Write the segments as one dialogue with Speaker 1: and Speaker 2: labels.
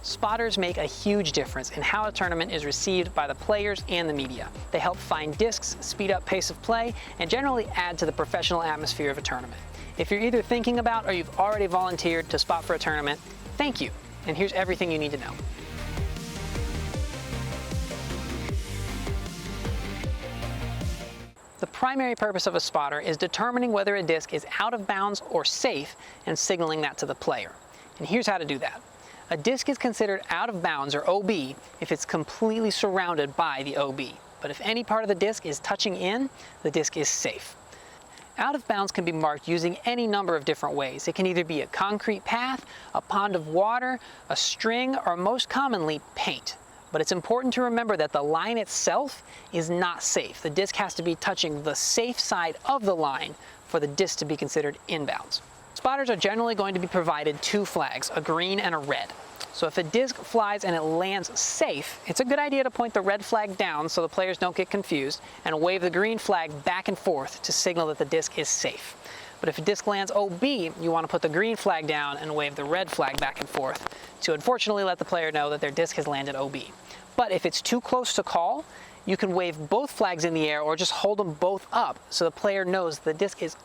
Speaker 1: Spotters make a huge difference in how a tournament is received by the players and the media. They help find discs, speed up pace of play, and generally add to the professional atmosphere of a tournament. If you're either thinking about or you've already volunteered to spot for a tournament, thank you, and here's everything you need to know. The primary purpose of a spotter is determining whether a disc is out of bounds or safe and signaling that to the player. And here's how to do that. A disc is considered out of bounds, or OB, if it's completely surrounded by the OB. But if any part of the disc is touching in, the disc is safe. Out of bounds can be marked using any number of different ways. It can either be a concrete path, a pond of water, a string, or most commonly, paint. But it's important to remember that the line itself is not safe. The disc has to be touching the safe side of the line for the disc to be considered inbounds. Spotters are generally going to be provided two flags, a green and a red. So if a disc flies and it lands safe, it's a good idea to point the red flag down so the players don't get confused, and wave the green flag back and forth to signal that the disc is safe. But if a disc lands OB, you want to put the green flag down and wave the red flag back and forth to unfortunately let the player know that their disc has landed OB. But if it's too close to call, you can wave both flags in the air or just hold them both up so the player knows the disc is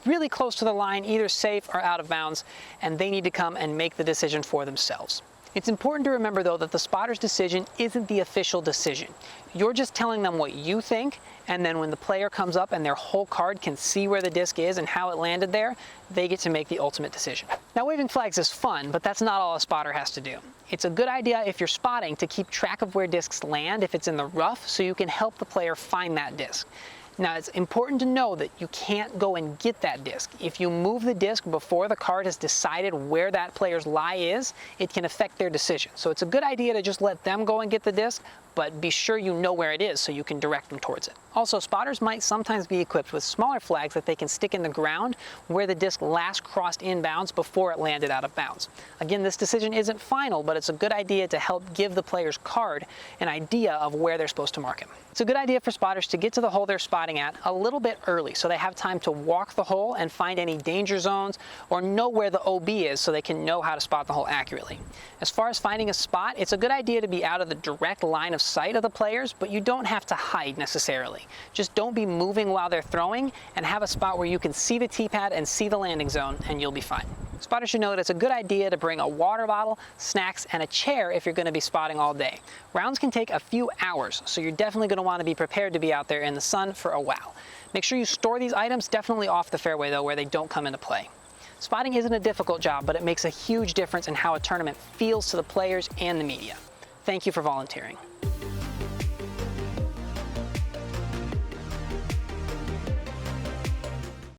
Speaker 1: really close to the line, either safe or out of bounds, and they need to come and make the decision for themselves. It's important to remember though that the spotter's decision isn't the official decision. You're just telling them what you think, and then when the player comes up and their whole card can see where the disc is and how it landed there, they get to make the ultimate decision. Now, waving flags is fun, but that's not all a spotter has to do. It's a good idea if you're spotting to keep track of where discs land if it's in the rough, so you can help the player find that disc. Now, it's important to know that you can't go and get that disc. If you move the disc before the card has decided where that player's lie is, it can affect their decision. So it's a good idea to just let them go and get the disc, but be sure you know where it is so you can direct them towards it. Also, spotters might sometimes be equipped with smaller flags that they can stick in the ground where the disc last crossed inbounds before it landed out of bounds. Again, this decision isn't final, but it's a good idea to help give the player's card an idea of where they're supposed to mark it. It's a good idea for spotters to get to the hole they're spotting at a little bit early so they have time to walk the hole and find any danger zones or know where the OB is so they can know how to spot the hole accurately. As far as finding a spot, it's a good idea to be out of the direct line of sight of the players, but you don't have to hide necessarily. Just don't be moving while they're throwing, and have a spot where you can see the tee pad and see the landing zone, and you'll be fine. Spotters should know that it's a good idea to bring a water bottle, snacks, and a chair if you're going to be spotting all day. Rounds can take a few hours, so you're definitely going to want to be prepared to be out there in the sun for a while. Make sure you store these items definitely off the fairway though, where they don't come into play. Spotting isn't a difficult job, but it makes a huge difference in how a tournament feels to the players and the media. Thank you for volunteering.